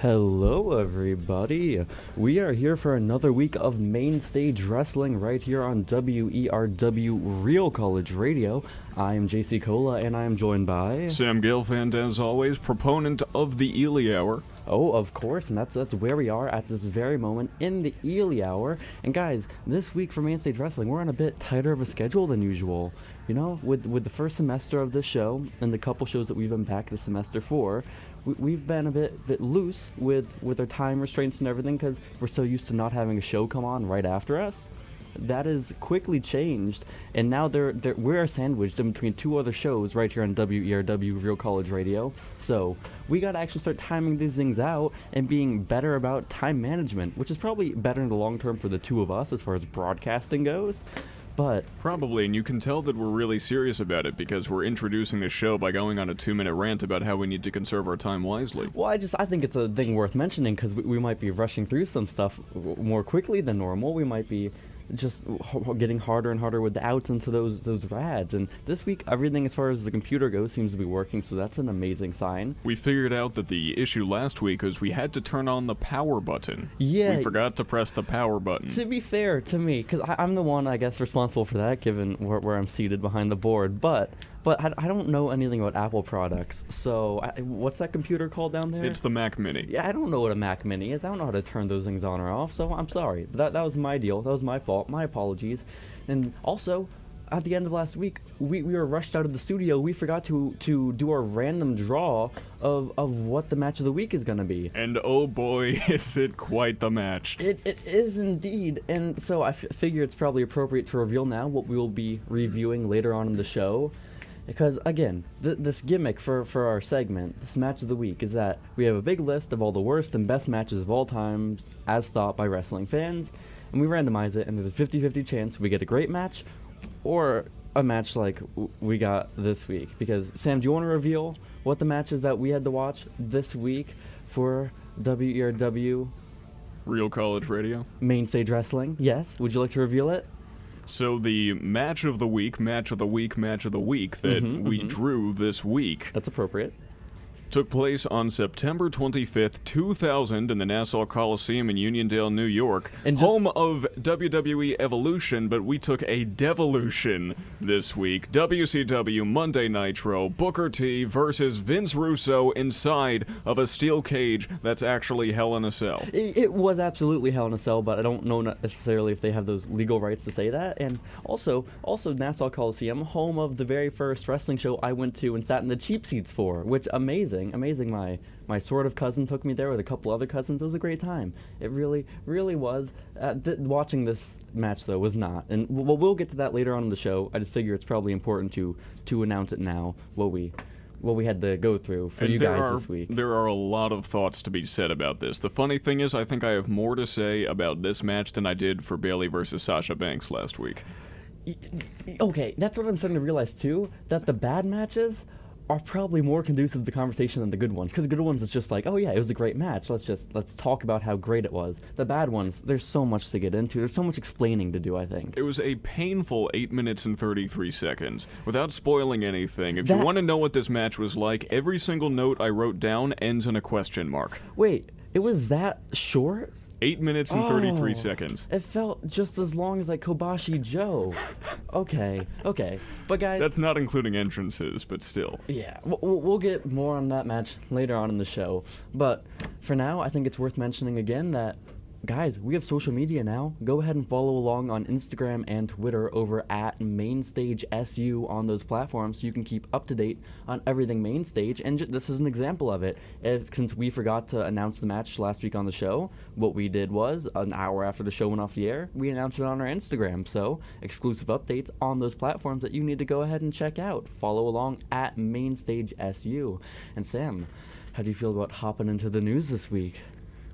Hello, everybody. We are here for another week of Main Stage Wrestling right here on WERW Real College Radio. I am Jacy Cola, and I am joined by Sam Gelfand, as always, proponent of the Ely Hour. Oh, of course, and that's where we are at this very moment in the Ely Hour. And guys, this week for Main Stage Wrestling, we're on a bit tighter of a schedule than usual. You know, with the first semester of this show and the couple shows that we've been back this semester for, we've been a bit loose with our time restraints and everything because we're so used to not having a show come on right after us. That has quickly changed, and now we're sandwiched in between two other shows right here on WERW Real College Radio. So we got to actually start timing these things out and being better about time management, which is probably better in the long term for the two of us as far as broadcasting goes. But probably, and you can tell that we're really serious about it because we're introducing the show by going on a 2-minute rant about how we need to conserve our time wisely. Well, I think it's a thing worth mentioning because we might be rushing through some stuff more quickly than normal. We might be just getting harder and harder with the outs into those rads. And this week, everything as far as the computer goes seems to be working, so that's an amazing sign. We figured out that the issue last week was we had to turn on the power button. Yeah. We forgot to press the power button. To be fair to me, because I'm the one, I guess, responsible for that, given where I'm seated behind the board, but I don't know anything about Apple products, so what's that computer called down there? It's the Mac Mini. Yeah, I don't know what a Mac Mini is. I don't know how to turn those things on or off, so I'm sorry. But that was my deal. That was my fault. My apologies. And also, at the end of last week, we were rushed out of the studio. We forgot to do our random draw of what the match of the week is going to be. And oh boy, is it quite the match. It is indeed. And so I figure it's probably appropriate to reveal now what we will be reviewing later on in the show. Because, again, this gimmick for our segment, this match of the week, is that we have a big list of all the worst and best matches of all time as thought by wrestling fans, and we randomize it, and there's a 50-50 chance we get a great match or a match like we got this week. Because, Sam, do you want to reveal what the matches that we had to watch this week for WERW Real College Radio? Main Stage Wrestling? Yes. Would you like to reveal it? So the match of the week that we drew this week. That's appropriate. Took place on September 25th, 2000 in the Nassau Coliseum in Uniondale, New York, and home of WWE Evolution, but we took a devolution this week. WCW Monday Nitro, Booker T versus Vince Russo inside of a steel cage that's actually Hell in a Cell. It was absolutely Hell in a Cell, but I don't know necessarily if they have those legal rights to say that. And also Nassau Coliseum, home of the very first wrestling show I went to and sat in the cheap seats for, which amazing. My sort of cousin took me there with a couple other cousins. It was a great time. It really was. Watching this match, though, was not. And we'll get to that later on in the show. I just figure it's probably important to announce it now, what we had to go through for you guys this week. There are a lot of thoughts to be said about this. The funny thing is, I think I have more to say about this match than I did for Bayley versus Sasha Banks last week. Okay, that's what I'm starting to realize, too, that the bad matches are probably more conducive to the conversation than the good ones. Because the good ones, it's just like, oh yeah, it was a great match. Let's talk about how great it was. The bad ones, there's so much to get into. There's so much explaining to do, I think. It was a painful 8 minutes and 33 seconds. Without spoiling anything, if you want to know what this match was like, every single note I wrote down ends in a question mark. Wait, it was that short? 8 minutes and 33 seconds. It felt just as long as like Kobashi Joe. Okay. But guys... That's not including entrances, but still. Yeah, we'll get more on that match later on in the show. But for now, I think it's worth mentioning again that, guys, we have social media now. Go ahead and follow along on Instagram and Twitter over at MainStageSU on those platforms so you can keep up to date on everything Mainstage. And this is an example of it. Since we forgot to announce the match last week on the show, what we did was, an hour after the show went off the air, we announced it on our Instagram. So, exclusive updates on those platforms that you need to go ahead and check out. Follow along at MainStageSU. And Sam, how do you feel about hopping into the news this week?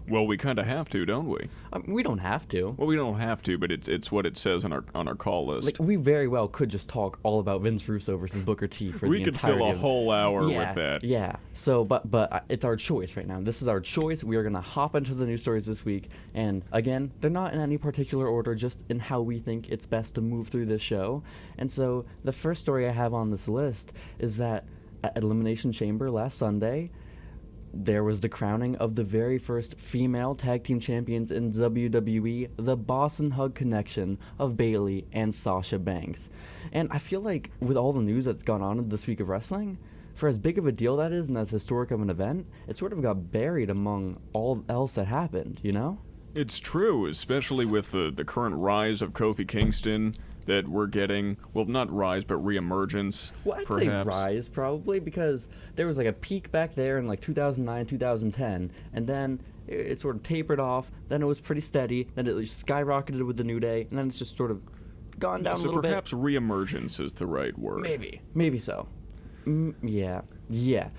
Well, we kind of have to, don't we? We don't have to. Well, we don't have to, but it's what it says on our call list. Like, we very well could just talk all about Vince Russo versus Booker T for the entirety. We could fill a whole hour with that. Yeah. So, but it's our choice right now. This is our choice. We are gonna hop into the news stories this week, and again, they're not in any particular order, just in how we think it's best to move through this show. And so, the first story I have on this list is that at Elimination Chamber last Sunday, there was the crowning of the very first female tag team champions in WWE, the Boston Hug connection of Bayley and Sasha Banks. And I feel like with all the news that's gone on this week of wrestling, for as big of a deal that is and as historic of an event, it sort of got buried among all else that happened, you know? It's true, especially with the current rise of Kofi Kingston that we're getting. Well, not rise, but reemergence, Well, I'd perhaps. say rise, probably, because there was like a peak back there in like 2009, 2010, and then it sort of tapered off, then it was pretty steady, then it skyrocketed with the New Day, and then it's just sort of gone down a little bit. So perhaps reemergence is the right word. Maybe so. Yeah.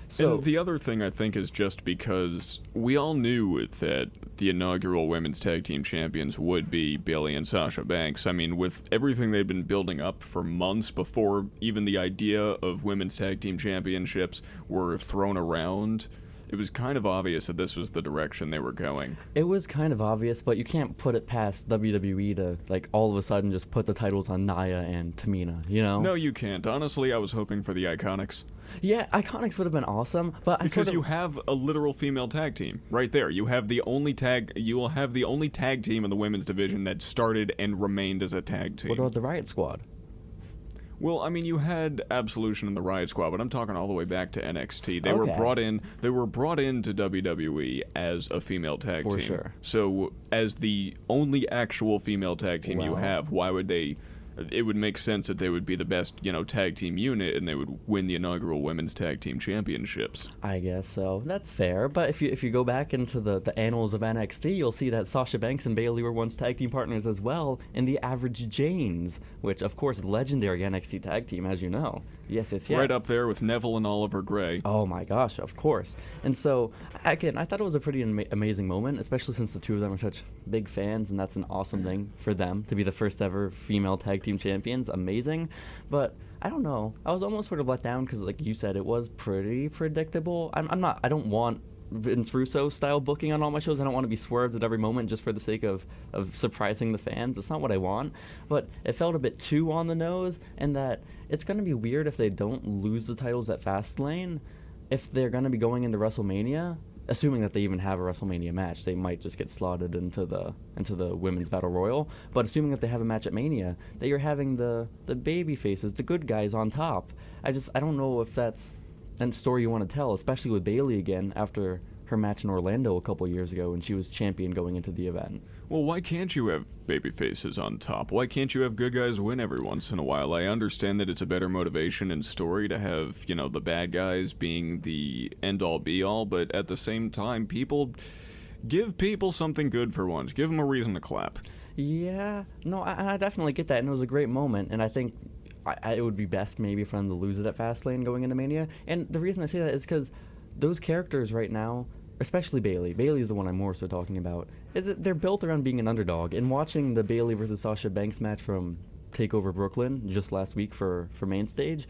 So and the other thing I think is just because we all knew that the inaugural women's tag team champions would be Bayley and Sasha Banks. I mean, with everything they'd been building up for months before even the idea of women's tag team championships were thrown around, it was kind of obvious that this was the direction they were going. It was kind of obvious, but you can't put it past WWE to, like, all of a sudden just put the titles on Nia and Tamina, you know? No, you can't. Honestly, I was hoping for the Iconics. Yeah, Iconics would have been awesome, but because you have a literal female tag team right there. You have the only tag. You will have the only tag team in the women's division that started and remained as a tag team. What about the Riot Squad? Well, I mean, you had Absolution and the Riot Squad, but I'm talking all the way back to NXT. They Okay. were brought in. They were brought into WWE as a female tag team. For sure. So, as the only actual female tag team you Well. have, why would they? It would make sense that they would be the best, tag team unit, and they would win the inaugural women's tag team championships. I guess so. That's fair. But if you go back into the annals of NXT, you'll see that Sasha Banks and Bayley were once tag team partners as well in the Average Janes, which, of course, legendary NXT tag team, as you know. Yes. Right up there with Neville and Oliver Gray. Oh my gosh, of course. And so, again, I thought it was a pretty amazing moment, especially since the two of them are such big fans, and that's an awesome thing for them to be the first ever female tag team champions. Amazing. But I don't know. I was almost sort of let down because, like you said, it was pretty predictable. I don't want Vince Russo style booking on all my shows. I don't want to be swerved at every moment just for the sake of surprising the fans. It's not what I want. But it felt a bit too on the nose, and that it's going to be weird if they don't lose the titles at Fastlane. If they're going to be going into WrestleMania, assuming that they even have a WrestleMania match, they might just get slotted into the Women's Battle Royal. But assuming that they have a match at Mania, that you're having the baby faces, the good guys on top. I don't know if that's a story you want to tell, especially with Bayley again after her match in Orlando a couple years ago when she was champion going into the event. Well, why can't you have baby faces on top? Why can't you have good guys win every once in a while? I understand that it's a better motivation and story to have, the bad guys being the end-all be-all, but at the same time, give people something good for once. Give them a reason to clap. Yeah, no, I definitely get that, and it was a great moment, and I think it would be best maybe for them to lose it at Fastlane going into Mania. And the reason I say that is because those characters right now, especially Bayley is the one I'm more so talking about, is that they're built around being an underdog. And watching the Bayley versus Sasha Banks match from TakeOver Brooklyn just last week for Main Stage,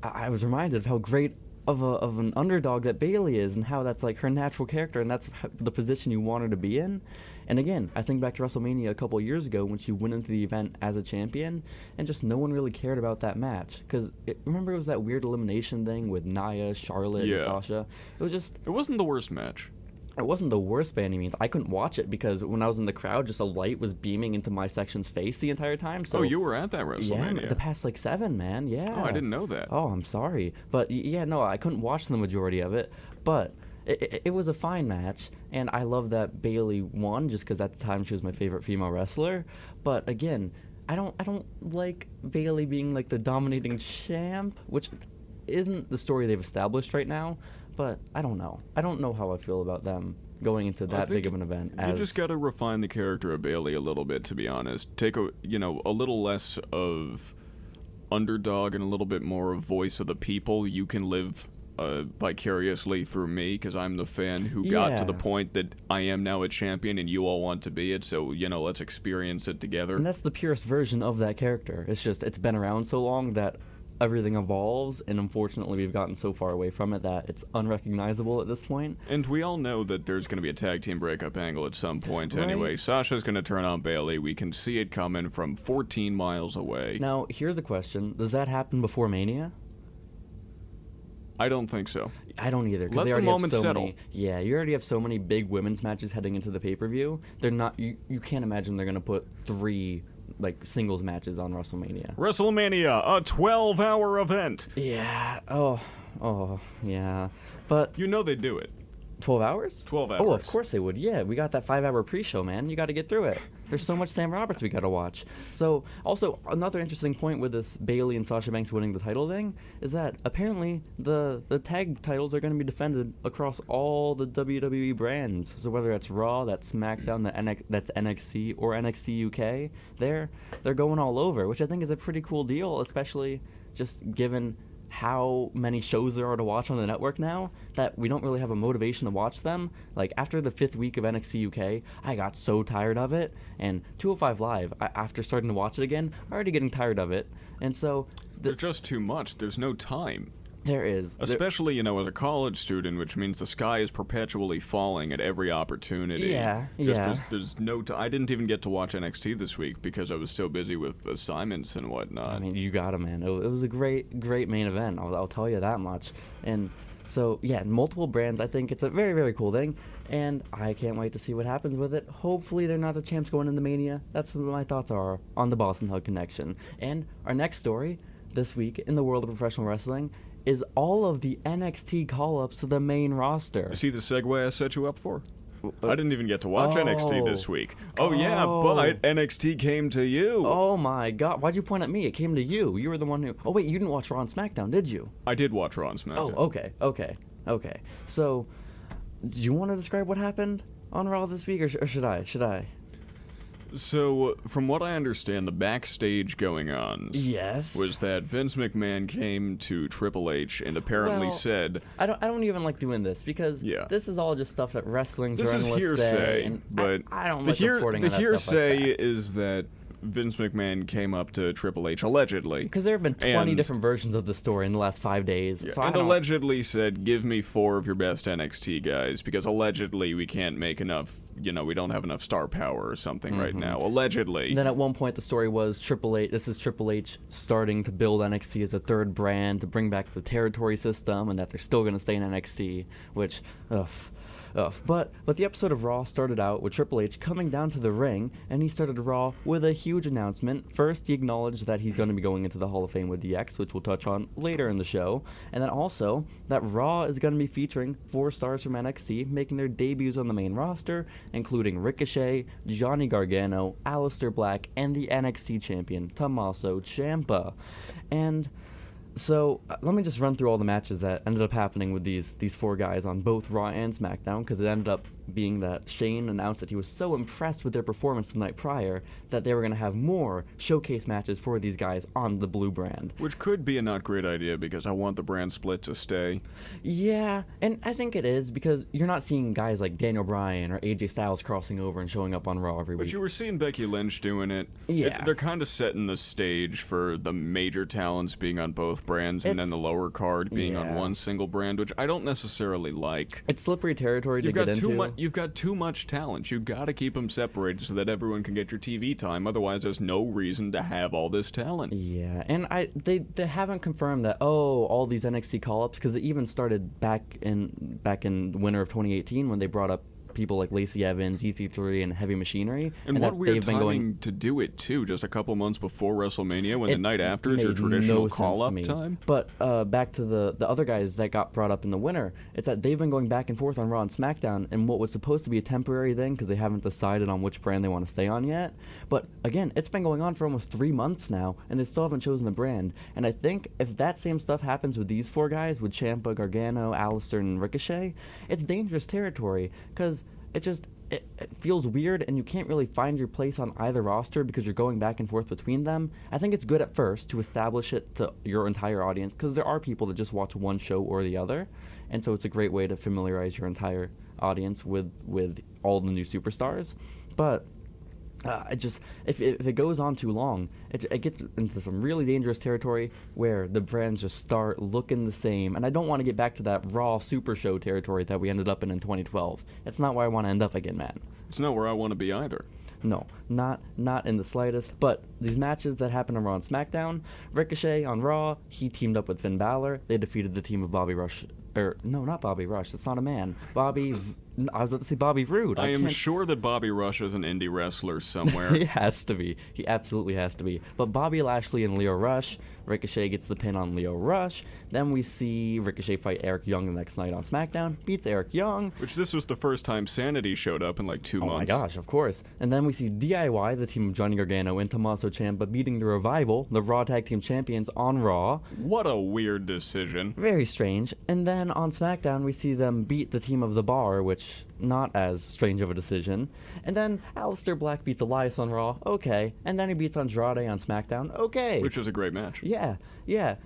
I was reminded of how great of an underdog that Bayley is, and how that's like her natural character, and that's the position you want her to be in. And again, I think back to WrestleMania a couple years ago when she went into the event as a champion, and just no one really cared about that match. Because remember it was that weird elimination thing with Nia, Charlotte, and Sasha? It wasn't the worst match. It wasn't the worst by any means. I couldn't watch it because when I was in the crowd, just a light was beaming into my section's face the entire time. So you were at that WrestleMania? Yeah, the past 7, man. Yeah. Oh, I didn't know that. Oh, I'm sorry, but no, I couldn't watch the majority of it. But it was a fine match, and I love that Bayley won just because at the time she was my favorite female wrestler. But again, I don't like Bayley being like the dominating champ, which isn't the story they've established right now. But I don't know. I don't know how I feel about them going into that big of an event. You just got to refine the character of Bayley a little bit, to be honest. Take a little less of underdog and a little bit more of voice of the people. You can live vicariously through me because I'm the fan who got to the point that I am now a champion and you all want to be it. So, let's experience it together. And that's the purest version of that character. It's been around so long that everything evolves, and unfortunately we've gotten so far away from it that it's unrecognizable at this point. And we all know that there's going to be a tag team breakup angle at some point anyway. Sasha's going to turn on Bayley. We can see it coming from 14 miles away. Now, here's a question. Does that happen before Mania? I don't think so. I don't either. Let they the already moment have so settle. Yeah, you already have so many big women's matches heading into the pay-per-view. They're not. You can't imagine they're gonna put 3 singles matches on WrestleMania. WrestleMania, a 12-hour event. Yeah. Oh. Yeah. But You know they do it. 12 hours? 12 hours. Oh, of course they would. Yeah, we got that 5-hour pre-show, man. You got to get through it. There's so much Sam Roberts we got to watch. So, also, another interesting point with this Bayley and Sasha Banks winning the title thing is that apparently the tag titles are going to be defended across all the WWE brands. So whether that's Raw, that's SmackDown, that's NXT, or NXT UK, they're going all over, which I think is a pretty cool deal, especially just given how many shows there are to watch on the network now that we don't really have a motivation to watch them. Like, after the 5th week of NXT UK, I got so tired of it, and 205 Live, after starting to watch it again, already getting tired of it. And so there's just too much. There's no time. There is. Especially, as a college student, which means the sky is perpetually falling at every opportunity. Yeah. There's no I didn't even get to watch NXT this week because I was so busy with assignments and whatnot. I mean, you got it, man. It was a great main event. I'll tell you that much. And so, yeah, multiple brands. I think it's a very, very cool thing. And I can't wait to see what happens with it. Hopefully they're not the champs going into Mania. That's what my thoughts are on the Boston Hug Connection. And our next story this week in the world of professional wrestling is all of the NXT call-ups to the main roster. See the segue I set you up for? I didn't even get to watch NXT this week. But NXT came to you. Oh my God. Why'd you point at me? It came to you. You were the one who... Oh wait, you didn't watch Raw and SmackDown, did you? I did watch Raw and SmackDown. Oh, okay. So, do you want to describe what happened on Raw this week, or should I? So, from what I understand, the backstage going-ons was that Vince McMahon came to Triple H and apparently said... I don't even like doing this because this is all just stuff that wrestling journalists say. This is hearsay, and but I don't like reporting on that stuff. The hearsay is that Vince McMahon came up to Triple H, allegedly. Because there have been 20 different versions of the story in the last 5 days. Yeah, so and allegedly said, give me 4 of your best NXT guys, because allegedly we can't make enough, we don't have enough star power or something right now. Allegedly. And then at one point the story was this is Triple H starting to build NXT as a 3rd brand to bring back the territory system, and that they're still going to stay in NXT, which, But the episode of Raw started out with Triple H coming down to the ring, and he started Raw with a huge announcement. First, he acknowledged that he's going to be going into the Hall of Fame with DX, which we'll touch on later in the show, and then also that Raw is going to be featuring 4 stars from NXT making their debuts on the main roster, including Ricochet, Johnny Gargano, Aleister Black, and the NXT champion, Tommaso Ciampa. And... so, let me just run through all the matches that ended up happening with these 4 guys on both Raw and SmackDown, because it ended up being that Shane announced that he was so impressed with their performance the night prior that they were going to have more showcase matches for these guys on the blue brand. Which could be a not great idea, because I want the brand split to stay. Yeah, and I think it is, because you're not seeing guys like Daniel Bryan or AJ Styles crossing over and showing up on Raw every week. But you were seeing Becky Lynch doing it. Yeah. They're kind of setting the stage for the major talents being on both brands, and then the lower card being on one single brand, which I don't necessarily like. It's slippery territory to get into. You've got too much talent. You've got to keep them separated so that everyone can get your TV time. Otherwise, there's no reason to have all this talent. Yeah, and they haven't confirmed that, all these NXT call-ups, because it even started back in the winter of 2018 when they brought up people like Lacey Evans, EC3, and Heavy Machinery. And what weird timing to do it, too, just a couple months before WrestleMania, when the night after is your traditional call-up time. But back to the other guys that got brought up in the winter, it's that they've been going back and forth on Raw and SmackDown, and what was supposed to be a temporary thing, because they haven't decided on which brand they want to stay on yet. But, again, it's been going on for almost 3 months now, and they still haven't chosen a brand. And I think if that same stuff happens with these 4 guys, with Ciampa, Gargano, Aleister, and Ricochet, it's dangerous territory, because it feels weird, and you can't really find your place on either roster because you're going back and forth between them. I think it's good at first to establish it to your entire audience, because there are people that just watch one show or the other, and so it's a great way to familiarize your entire audience with all the new superstars. But if it goes on too long, it gets into some really dangerous territory where the brands just start looking the same. And I don't want to get back to that Raw Super Show territory that we ended up in 2012. It's not where I want to end up again, man. It's not where I want to be either. No, not in the slightest. But these matches that happened on Raw and SmackDown, Ricochet on Raw, he teamed up with Finn Balor. They defeated the team of Bobby Rush. No, not Bobby Rush. That's not a man. I was about to say Bobby Roode. I am sure that Bobby Rush is an indie wrestler somewhere. He has to be. He absolutely has to be. But Bobby Lashley and Leo Rush. Ricochet gets the pin on Leo Rush. Then we see Ricochet fight Eric Young the next night on SmackDown. Beats Eric Young. Which this was the first time Sanity showed up in like 2 months. Oh my gosh, of course. And then we see DIY, the team of Johnny Gargano and Tommaso Ciampa, beating the Revival, the Raw Tag Team Champions, on Raw. What a weird decision. Very strange. And then on SmackDown, we see them beat the team of The Bar, which not as strange of a decision. And then Aleister Black beats Elias on Raw. Okay. And then he beats Andrade on SmackDown. Okay. Which was a great match. Yeah.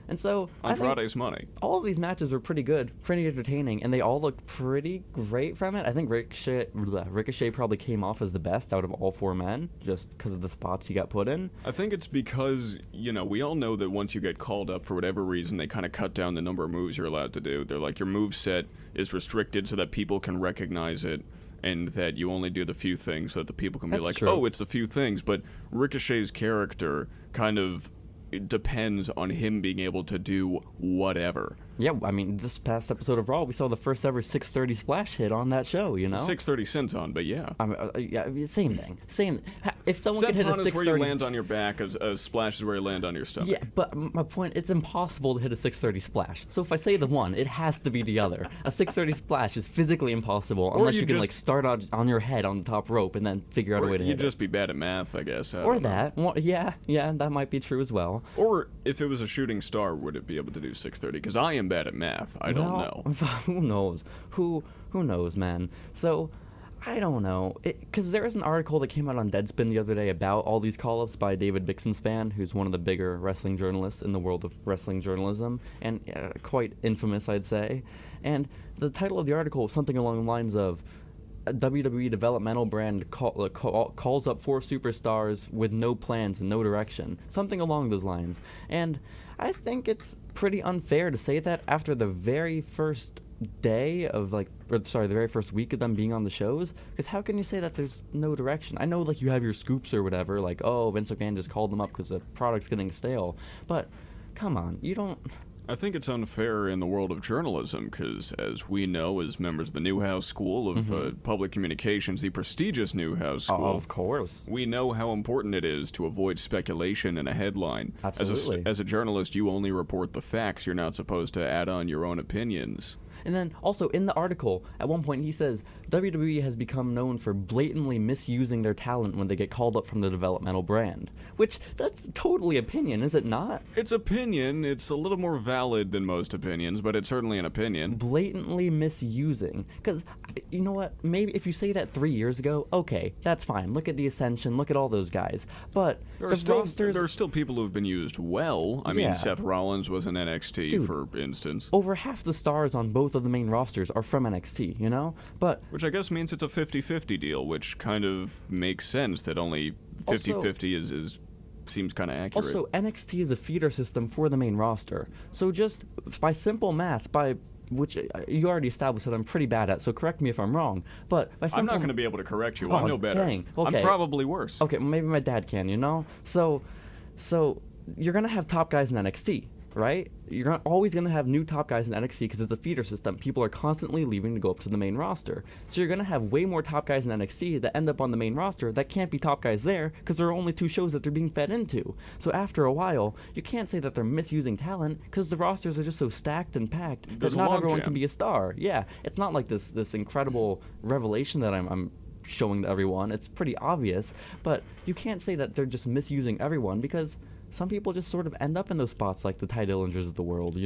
And so Andrade's money. All of these matches were pretty good, pretty entertaining, and they all look pretty great from it. I think Ricochet probably came off as the best out of all 4 men, just because of the spots he got put in. I think it's because, we all know that once you get called up for whatever reason, they kind of cut down the number of moves you're allowed to do. They're like, your move set is restricted so that people can recognize it, and that you only do the few things so that the people can be like, true. Oh, it's the few things. But Ricochet's character kind of depends on him being able to do whatever. Yeah, I mean, this past episode of Raw, we saw the first ever 630 splash hit on that show, 630 senton, but yeah. Same thing. If someone could hit a 630... Senton is where you land on your back, a splash is where you land on your stomach. Yeah, but my point, it's impossible to hit a 630 splash. So if I say the one, it has to be the other. A 630 splash is physically impossible unless you can start on your head on the top rope and then figure out a way to hit it. You'd just be bad at math, I guess. Or that. Well, yeah, that might be true as well. Or if it was a shooting star, would it be able to do 630? Because I am bad at math. I don't know. Who knows? Who knows, man? So, I don't know. Because there is an article that came out on Deadspin the other day about all these call-ups by David Bixenspan, who's one of the bigger wrestling journalists in the world of wrestling journalism, and quite infamous, I'd say. And the title of the article was something along the lines of, a WWE developmental brand calls up 4 superstars with no plans and no direction. Something along those lines. And I think it's pretty unfair to say that after the very first day of the very first week of them being on the shows, because how can you say that there's no direction? I know you have your scoops or whatever, Vince McMahon just called them up because the product's getting stale, but come on, you don't... I think it's unfair in the world of journalism because, as we know, as members of the Newhouse School of Public Communications, the prestigious Newhouse School, of course, we know how important it is to avoid speculation in a headline. Absolutely. As a journalist, you only report the facts. You're not supposed to add on your own opinions. And then also in the article, at one point he says, WWE has become known for blatantly misusing their talent when they get called up from the developmental brand. Which, that's totally opinion, is it not? It's opinion. It's a little more valid than most opinions, but it's certainly an opinion. Blatantly misusing. Because, you know what, maybe if you say that 3 years ago, okay, that's fine. Look at the Ascension, look at all those guys. But there are still people who have been used well. I mean, Seth Rollins was in NXT, for instance. Over half the stars on both of the main rosters are from NXT, But which I guess means it's a 50-50 deal, which kind of makes sense that only 50-50 seems kind of accurate. Also, NXT is a feeder system for the main roster. So just by simple math, which you already established that I'm pretty bad at, so correct me if I'm wrong. But I'm not going to be able to correct you. I'm no better. Dang. Okay. I'm probably worse. Okay, maybe my dad can, So you're going to have top guys in NXT, right? You're always going to have new top guys in NXT because it's a feeder system. People are constantly leaving to go up to the main roster. So you're going to have way more top guys in NXT that end up on the main roster that can't be top guys there because there are only 2 shows that they're being fed into. So after a while, you can't say that they're misusing talent because the rosters are just so stacked and packed that not everyone can be a star. Yeah, it's not like this incredible revelation that I'm showing to everyone. It's pretty obvious, but you can't say that they're just misusing everyone because some people just sort of end up in those spots like the Ty Dillingers of the world,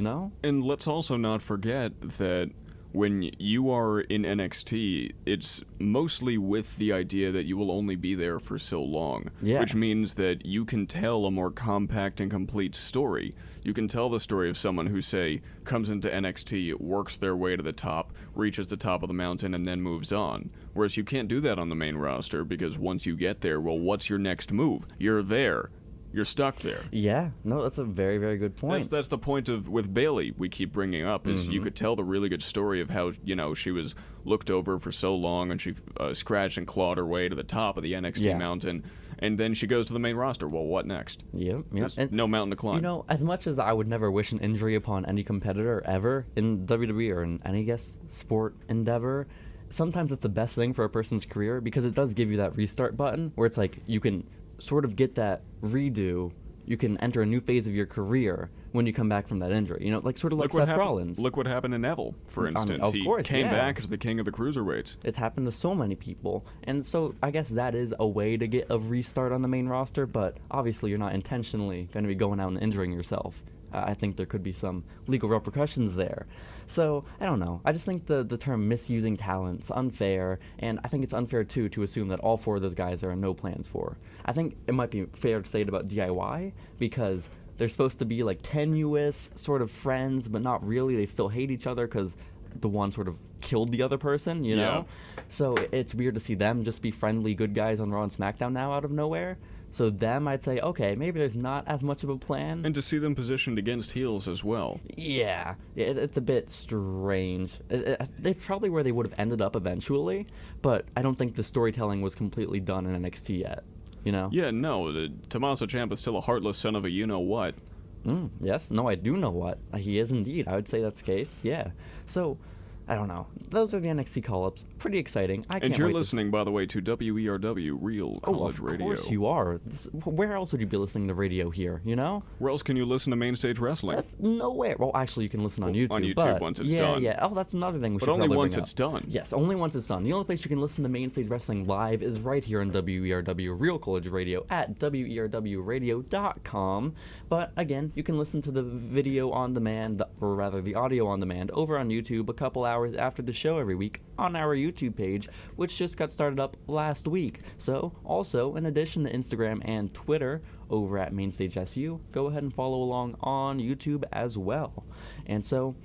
And let's also not forget that when you are in NXT, it's mostly with the idea that you will only be there for so long. Yeah. Which means that you can tell a more compact and complete story. You can tell the story of someone who, say, comes into NXT, works their way to the top, reaches the top of the mountain, and then moves on. Whereas you can't do that on the main roster because once you get there, well, what's your next move? You're there. you're stuck there. Yeah, no, that's a very, very good point. That's the point of with Bayley we keep bringing up is you could tell the really good story of how she was looked over for so long and she scratched and clawed her way to the top of the NXT mountain, and then she goes to the main roster. Well, what next? Yep. And no mountain to climb. As much as I would never wish an injury upon any competitor ever in WWE or in any sport endeavor, sometimes it's the best thing for a person's career because it does give you that restart button where it's like you can sort of get that redo. You can enter a new phase of your career when you come back from that injury. Like Seth Rollins. Look what happened to Neville, for instance. Of course, he came back as the king of the cruiserweights. It's happened to so many people. And so I guess that is a way to get a restart on the main roster, but obviously you're not intentionally going to be going out and injuring yourself. I think there could be some legal repercussions there. So, I don't know. I just think the term misusing talent's unfair, and I think it's unfair, too, to assume that all 4 of those guys there are no plans for. I think it might be fair to say it about DIY, because they're supposed to be, tenuous sort of friends, but not really. They still hate each other because the one sort of killed the other person, you know? So, it's weird to see them just be friendly good guys on Raw and SmackDown now out of nowhere. So them, I'd say, okay, maybe there's not as much of a plan. And to see them positioned against heels as well. Yeah, it's a bit strange. It's probably where they would have ended up eventually, but I don't think the storytelling was completely done in NXT yet, Yeah, no, Tommaso Ciampa's still a heartless son of a you-know-what. Yes, no, I do know what. He is indeed. I would say that's the case, yeah. So, I don't know. Those are the NXT call-ups. Pretty exciting. And you're listening, by the way, to WERW, Real College Radio. Of course you are. Where else would you be listening to radio here, Where else can you listen to Main Stage Wrestling? That's nowhere. Well, actually, you can listen on YouTube. On YouTube once it's done. Yeah. Oh, that's another thing we should probably bring up. But only once it's done. Yes, only once it's done. The only place you can listen to Main Stage Wrestling live is right here on WERW, Real College Radio, at WERWradio.com. But, again, you can listen to the video on demand, or rather the audio on demand, over on YouTube a couple hours after the show every week on our YouTube page, which just got started up last week. So, also, in addition to Instagram and Twitter, over at MainStageSU, go ahead and follow along on YouTube as well. And so,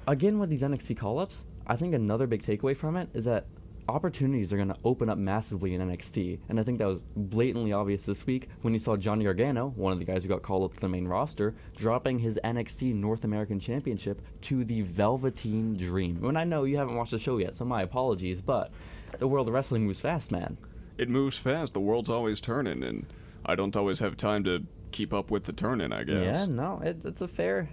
again, with these NXT call-ups, I think another big takeaway from it is that opportunities are going to open up massively in NXT, and I think that was blatantly obvious this week when you saw Johnny Gargano, one of the guys who got called up to the main roster, dropping his NXT North American Championship to the Velveteen Dream. And I know you haven't watched the show yet, so my apologies, but the world of wrestling moves fast, man. It moves fast. The world's always turning, and I don't always have time to keep up with the turning, I guess. Yeah, no, it's a fair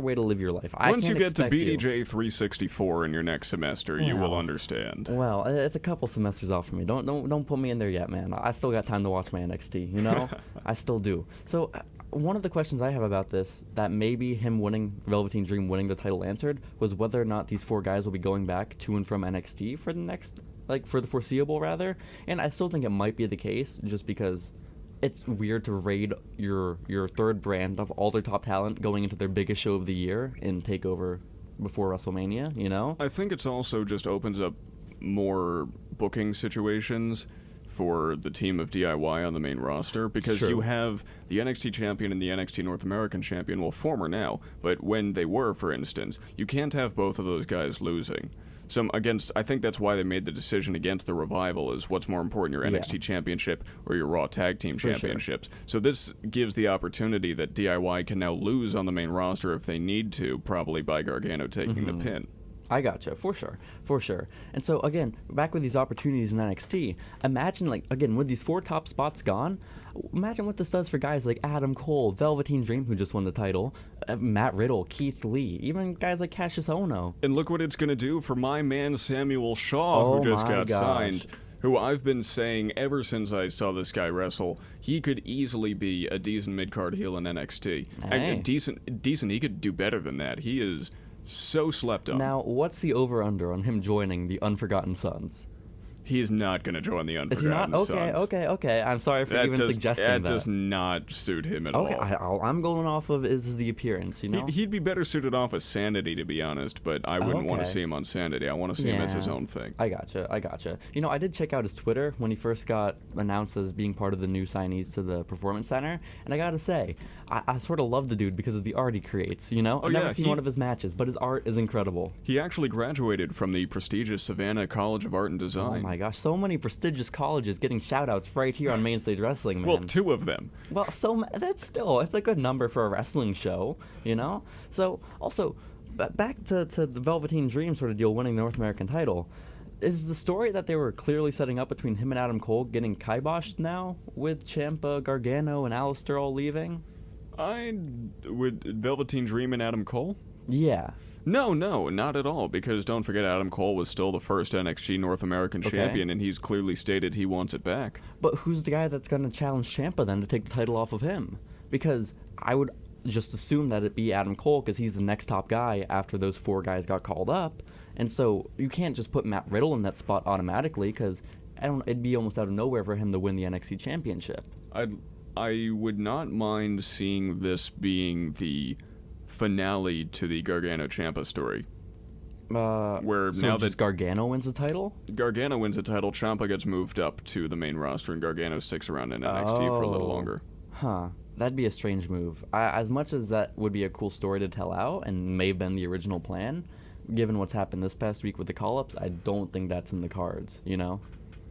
way to live your life. Once you get to BDJ 364 in your next semester, you will understand. Well, it's a couple semesters off for me. Don't put me in there yet, man. I still got time to watch my NXT, I still do. So one of the questions I have about this, that maybe him winning, Velveteen Dream winning the title answered, was whether or not these 4 guys will be going back to and from NXT for the next, for the foreseeable, rather. And I still think it might be the case, just because it's weird to raid your third brand of all their top talent going into their biggest show of the year in TakeOver before WrestleMania, I think it's also just opens up more booking situations for the team of DIY on the main roster, because you have the NXT champion and the NXT North American champion, well, former now, but when they were, for instance, you can't have both of those guys losing. I think that's why they made the decision against the Revival, is what's more important, your NXT Championship or your Raw Tag Team Championships. So this gives the opportunity that DIY can now lose on the main roster if they need to, probably by Gargano taking the pin. I gotcha, for sure. And so, again, back with these opportunities in NXT, imagine, again, with these 4 top spots gone, imagine what this does for guys like Adam Cole, Velveteen Dream, who just won the title, Matt Riddle, Keith Lee, even guys like Cassius Ohno. And look what it's going to do for my man Samuel Shaw, who just got signed. Who I've been saying ever since I saw this guy wrestle, he could easily be a decent mid-card heel in NXT. Decent, he could do better than that. He is so slept on. Now, what's the over-under on him joining the Unforgotten Sons? He is not going to join the Unforgotten Sons. Okay. I'm sorry for suggesting that. That does not suit him at all. All I'm going off of is the appearance, He'd be better suited off of Sanity, to be honest, but I wouldn't want to see him on Sanity. I want to see him as his own thing. I gotcha. I did check out his Twitter when he first got announced as being part of the new signees to the Performance Center, and I gotta say, I sort of love the dude because of the art he creates, I've never seen one of his matches, but his art is incredible. He actually graduated from the prestigious Savannah College of Art and Design. Oh my gosh, so many prestigious colleges getting shout-outs right here on Main Stage Wrestling, man. Well, 2 of them. Well, that's it's a good number for a wrestling show, you know? So, also, back to the Velveteen Dream sort of deal, winning the North American title. Is the story that they were clearly setting up between him and Adam Cole getting kiboshed now, with Ciampa, Gargano, and Alistair all leaving? Would Velveteen Dream and Adam Cole? Yeah. No, not at all, because don't forget Adam Cole was still the first NXT North American champion, and he's clearly stated he wants it back. But who's the guy that's going to challenge Ciampa then to take the title off of him? Because I would just assume that it'd be Adam Cole, because he's the next top guy after those 4 guys got called up. And so you can't just put Matt Riddle in that spot automatically, because it'd be almost out of nowhere for him to win the NXT championship. I would not mind seeing this being the finale to the Gargano Ciampa story. Where so now just that Gargano wins the title? Gargano wins the title, Ciampa gets moved up to the main roster, and Gargano sticks around in NXT for a little longer. Huh. That'd be a strange move. As much as that would be a cool story to tell out, and may have been the original plan, given what's happened this past week with the call-ups, I don't think that's in the cards, you know?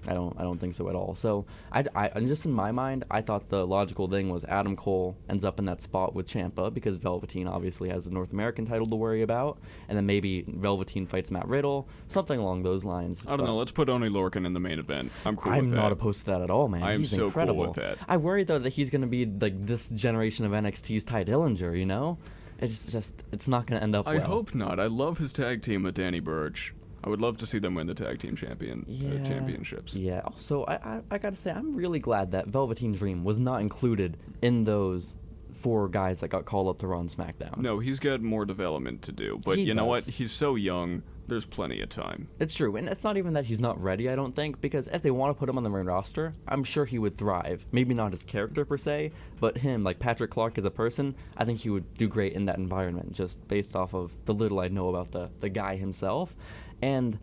I don't think so at all. So I just in my mind, I thought the logical thing was Adam Cole ends up in that spot with Ciampa, because Velveteen obviously has the North American title to worry about, and then maybe Velveteen fights Matt Riddle, something along those lines. I don't know. Let's put Oney Lorcan in the main event. I'm cool with that. I'm not opposed to that at all, man. I'm He's so incredible. cool with that. I worry though that he's gonna be like this generation of NXT's Ty Dillinger, you know? It's not gonna end up well. I hope not. I love his tag team with Danny Burch. I would love to see them win the tag team championships. Yeah. Also, I gotta say, I'm really glad that Velveteen Dream was not included in those 4 guys that got called up to Raw and SmackDown. No, he's got more development to do. But you know what? He's so young. There's plenty of time. It's true, and it's not even that he's not ready, I don't think, because if they want to put him on the main roster, I'm sure he would thrive. Maybe not his character per se, but him, like Patrick Clark as a person, I think he would do great in that environment, just based off of the little I know about the guy himself. And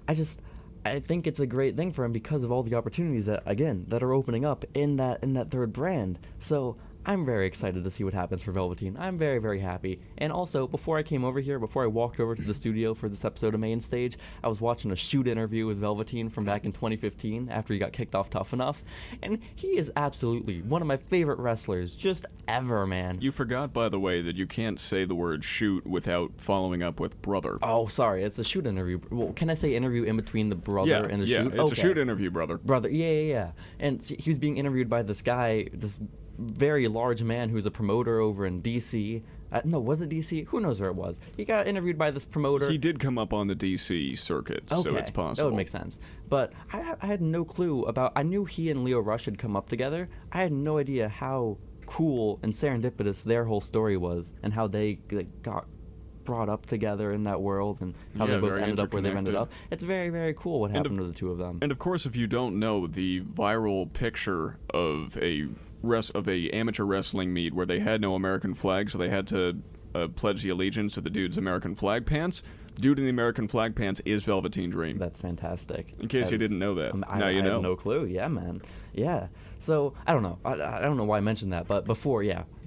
I think it's a great thing for him because of all the opportunities that are opening up in that 3rd brand. So I'm very excited to see what happens for Velveteen. I'm very, very happy. And also, before I walked over to the studio for this episode of Main Stage, I was watching a shoot interview with Velveteen from back in 2015 after he got kicked off Tough Enough. And he is absolutely one of my favorite wrestlers just ever, man. You forgot, by the way, that you can't say the word shoot without following up with brother. Oh, sorry. It's a shoot interview. Well, can I say interview in between the brother and the shoot? Yeah, it's a shoot interview, brother. Brother, yeah. And he was being interviewed by this guy, this very large man who's a promoter over in DC. No, was it DC? Who knows where it was? He got interviewed by this promoter. He did come up on the DC circuit, so it's possible. That would make sense. But I had no clue about... I knew he and Leo Rush had come up together. I had no idea how cool and serendipitous their whole story was, and how they got brought up together in that world, and how they both ended up where they've ended up. It's very, very cool what happened to the 2 of them. And of course, if you don't know, the viral picture of a amateur wrestling meet where they had no American flag, so they had to pledge the allegiance to the dude's American flag pants. The dude in the American flag pants is Velveteen Dream. That's fantastic. In case you didn't know that. Now you know. I have no clue. Yeah, man. Yeah. So, I don't know. I don't know why I mentioned that, but before,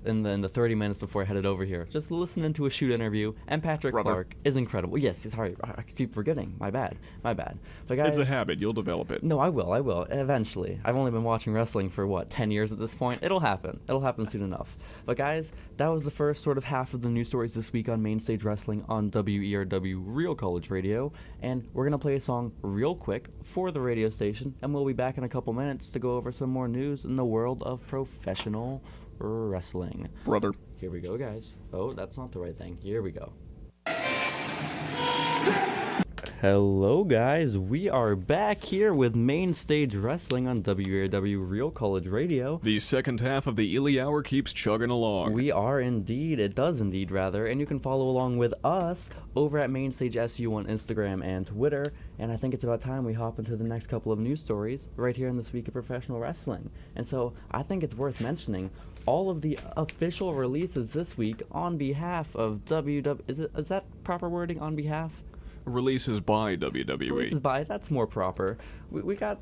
in the 30 minutes before I headed over here, just listening to a shoot interview, and Patrick Clark is incredible. Yes, sorry, I keep forgetting. My bad. But guys, it's a habit. You'll develop it. No, I will, eventually. I've only been watching wrestling for, 10 years at this point? It'll happen soon enough. But guys, that was the first sort of half of the news stories this week on Main Stage Wrestling on WERW Real College Radio, and we're going to play a song real quick for the radio station, and we'll be back in a couple minutes to go over some more news in the world of professional wrestling. Brother. Here we go, guys. Oh, that's not the right thing. Here we go. Hello, guys. We are back here with Main Stage Wrestling on WERW Real College Radio. The second half of the Ely Hour keeps chugging along. We are indeed. It does indeed, rather. And you can follow along with us over at Main Stage SU on Instagram and Twitter. And I think it's about time we hop into the next couple of news stories right here in This Week of Professional Wrestling. And so I think it's worth mentioning all of the official releases this week on behalf of WWE. Is that proper wording, on behalf? Releases by WWE. Releases by, that's more proper. We got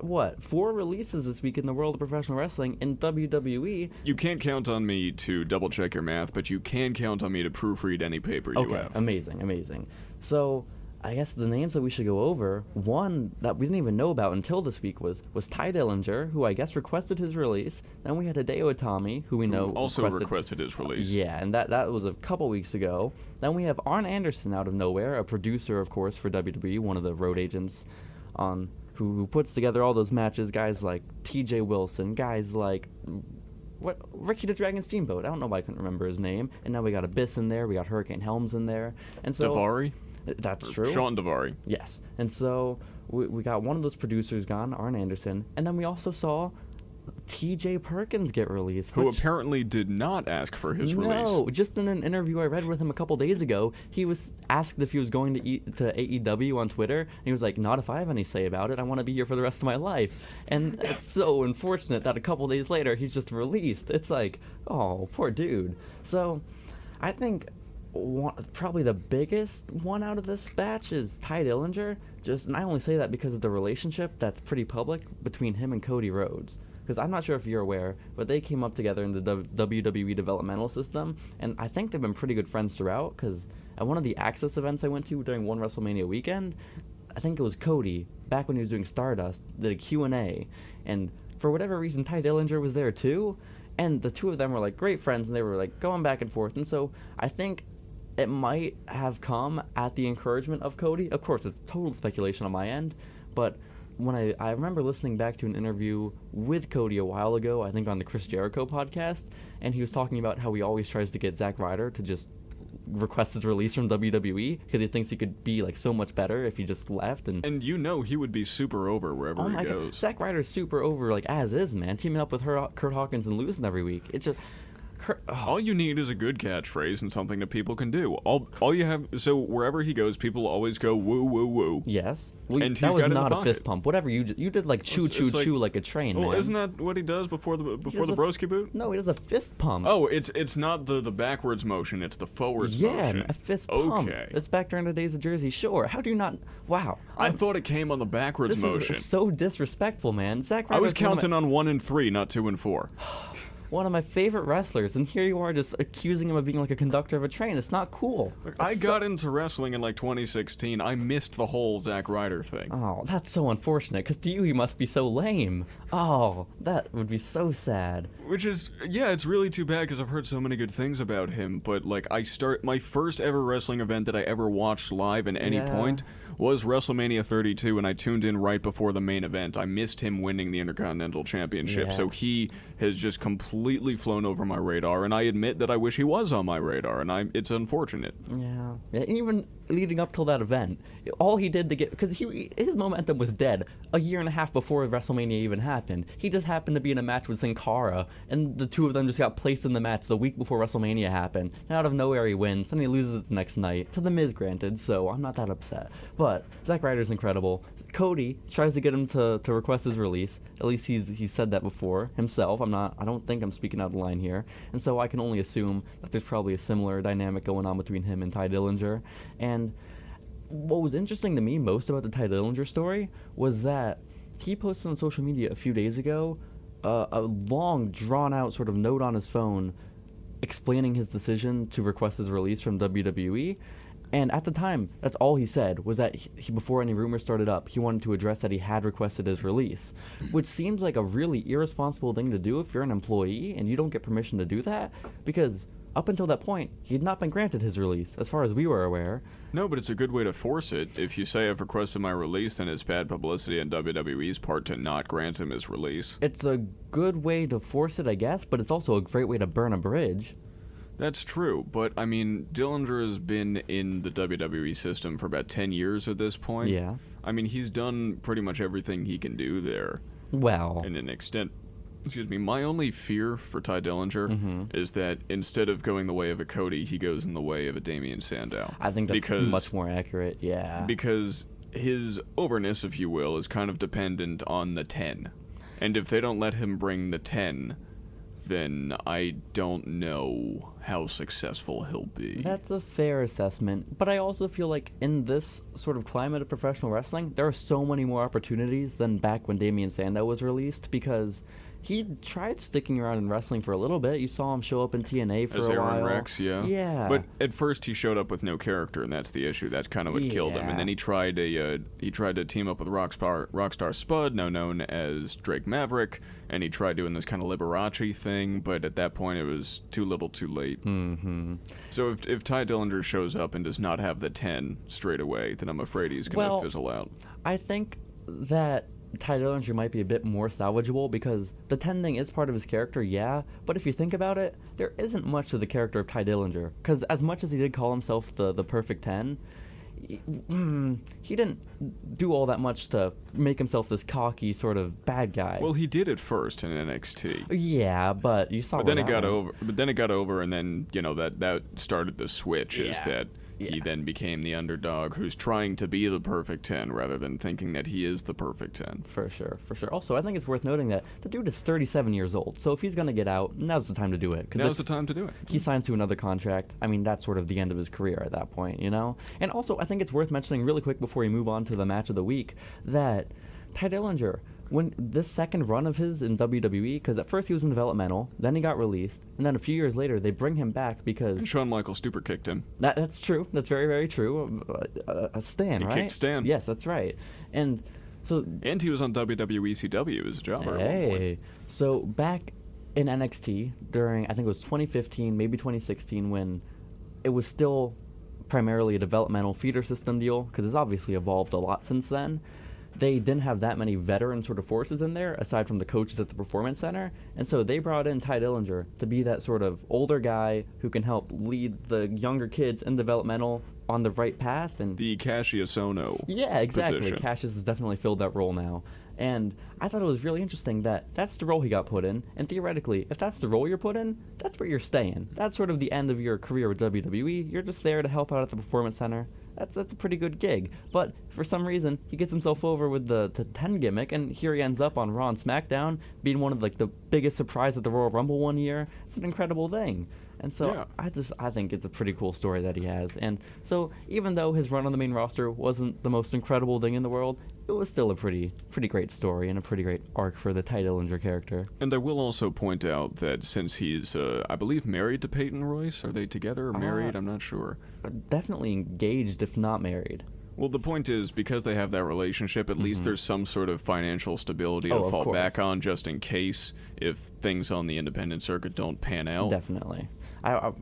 what, 4 releases this week in the world of professional wrestling in WWE. You can't count on me to double check your math, but you can count on me to proofread any paper you have. Amazing. So I guess the names that we should go over, one that we didn't even know about until this week was Ty Dillinger, who I guess requested his release. Then we had Hideo Itami, who we know also requested his release. Yeah, and that was a couple weeks ago. Then we have Arn Anderson out of nowhere, a producer, of course, for WWE, one of the road agents who puts together all those matches. Guys like T.J. Wilson, guys like Ricky the Dragon Steamboat. I don't know why I couldn't remember his name. And now we got Abyss in there. We got Hurricane Helms in there. And so Daivari? That's true. Sean Daivari. Yes. And so we got one of those producers gone, Arn Anderson, and then we also saw T.J. Perkins get released. Who apparently did not ask for his release. No, just in an interview I read with him a couple days ago, he was asked if he was going to AEW on Twitter, and he was like, not if I have any say about it. I want to be here for the rest of my life. And it's so unfortunate that a couple days later, he's just released. It's like, oh, poor dude. So I think probably the biggest one out of this batch is Ty Dillinger. And I only say that because of the relationship that's pretty public between him and Cody Rhodes. Because I'm not sure if you're aware, but they came up together in the WWE developmental system, and I think they've been pretty good friends throughout, because at one of the Access events I went to during one WrestleMania weekend, I think it was Cody, back when he was doing Stardust, did a Q&A, and for whatever reason, Ty Dillinger was there too, and the two of them were like great friends, and they were like going back and forth, and so I think it might have come at the encouragement of Cody. Of course, it's total speculation on my end, but when I remember listening back to an interview with Cody a while ago, I think on the Chris Jericho podcast, and he was talking about how he always tries to get Zack Ryder to just request his release from WWE because he thinks he could be like so much better if he just left. And you know he would be super over wherever he goes. God. Zack Ryder's super over like as is, man. Teaming up with Kurt Hawkins and losing every week. It's just... All you need is a good catchphrase and something that people can do. All you have, so wherever he goes, people always go woo woo woo. Yes, and that was not a fist pump. Whatever you did, like choo choo like a train. Well, man. Isn't that what he does before the broski boot? No, he does a fist pump. Oh, it's not the backwards motion; it's the forwards motion. Yeah, a fist pump. Okay, it's back during the days of Jersey Shore. How do you not? Wow. I thought it came on the backwards motion. This is so disrespectful, man. Zack Ryder. I was counting on 1 and 3, not 2 and 4. One of my favorite wrestlers, and here you are just accusing him of being like a conductor of a train. It's not cool. I got into wrestling in like 2016. I missed the whole Zack Ryder thing. Oh, that's so unfortunate, because to you he must be so lame. Oh, that would be so sad. Which is, yeah, it's really too bad because I've heard so many good things about him, but like my first ever wrestling event that I ever watched live at any point was WrestleMania 32, and I tuned in right before the main event. I missed him winning the Intercontinental Championship, so he has just completely flown over my radar, and I admit that I wish he was on my radar, and it's unfortunate. Yeah, even leading up till that event, all he did to get, because his momentum was dead a year and a half before WrestleMania even happened. He just happened to be in a match with Sin Cara, and the two of them just got placed in the match the week before WrestleMania happened. And out of nowhere he wins, then he loses it the next night to The Miz, granted, so I'm not that upset. But Zack Ryder's incredible. Cody tries to get him to request his release. At least he's said that before himself. I don't think I'm speaking out of line here. And so I can only assume that there's probably a similar dynamic going on between him and Ty Dillinger. And what was interesting to me most about the Ty Dillinger story was that he posted on social media a few days ago a long, drawn-out sort of note on his phone explaining his decision to request his release from WWE. And at the time, that's all he said, was that he, before any rumors started up, he wanted to address that he had requested his release, which seems like a really irresponsible thing to do if you're an employee and you don't get permission to do that, because up until that point, he had not been granted his release, as far as we were aware. No, but it's a good way to force it. If you say I've requested my release, then it's bad publicity on WWE's part to not grant him his release. It's a good way to force it, I guess, but it's also a great way to burn a bridge. That's true, but I mean, Dillinger has been in the WWE system for about 10 years at this point. Yeah. I mean, he's done pretty much everything he can do there. Well. In an extent. Excuse me, my only fear for Ty Dillinger is that instead of going the way of a Cody, he goes in the way of a Damian Sandow. I think that's much more accurate, yeah. Because his overness, if you will, is kind of dependent on the 10. And if they don't let him bring the 10, then I don't know how successful he'll be. That's a fair assessment, but I also feel like in this sort of climate of professional wrestling, there are so many more opportunities than back when Damian Sandow was released, because he tried sticking around in wrestling for a little bit. You saw him show up in TNA for as a Aaron while. Rex, yeah. Yeah. But at first he showed up with no character, and that's the issue. That's kind of what killed him. And then he tried to team up with Rockstar Spud, now known as Drake Maverick, and he tried doing this kind of Liberace thing, but at that point it was too little too late. Mm-hmm. So if Ty Dillinger shows up and does not have the 10 straight away, then I'm afraid he's going to fizzle out. I think that Ty Dillinger might be a bit more salvageable because the 10 thing is part of his character, yeah, but if you think about it, there isn't much to the character of Ty Dillinger, because as much as he did call himself the perfect 10, he didn't do all that much to make himself this cocky sort of bad guy. Well, he did at first in NXT. Yeah, but you saw. But then it got over. But then it got over, and then that started the switch. Is that he then became the underdog who's trying to be the perfect 10 rather than thinking that he is the perfect 10. For sure. Also, I think it's worth noting that the dude is 37 years old, so if he's going to get out, now's the time to do it. Now's the time to do it. He signs to another contract. I mean, that's sort of the end of his career at that point, you know? And also, I think it's worth mentioning really quick before we move on to the match of the week that Ty Dillinger, when this second run of his in WWE, because at first he was in developmental, then he got released, and then a few years later they bring him back because... And Shawn Michaels super kicked him. That's true. That's very, very true. Stan, right? He kicked Stan. Yes, that's right. And he was on WWE CW as a jobber at one point. So back in NXT during, I think it was 2015, maybe 2016, when it was still primarily a developmental feeder system deal, because it's obviously evolved a lot since then. They didn't have that many veteran sort of forces in there, aside from the coaches at the Performance Center, and so they brought in Ty Dillinger to be that sort of older guy who can help lead the younger kids in developmental on the right path. And the Cassius Ohno Yeah, exactly. position. Cassius has definitely filled that role now. And I thought it was really interesting that that's the role he got put in, and theoretically, if that's the role you're put in, that's where you're staying. That's sort of the end of your career with WWE. You're just there to help out at the Performance Center. That's a pretty good gig. But for some reason, he gets himself over with the 10 gimmick, and here he ends up on Raw and SmackDown, being one of the biggest surprise at the Royal Rumble one year. It's an incredible thing. And so I think it's a pretty cool story that he has. And so even though his run on the main roster wasn't the most incredible thing in the world, it was still a pretty great story and a pretty great arc for the Ty Dillinger character. And I will also point out that since he's, I believe, married to Peyton Royce, are they together or married? I'm not sure. Definitely engaged, if not married. Well, the point is, because they have that relationship, at least there's some sort of financial stability to fall back on just in case if things on the independent circuit don't pan out. Definitely. I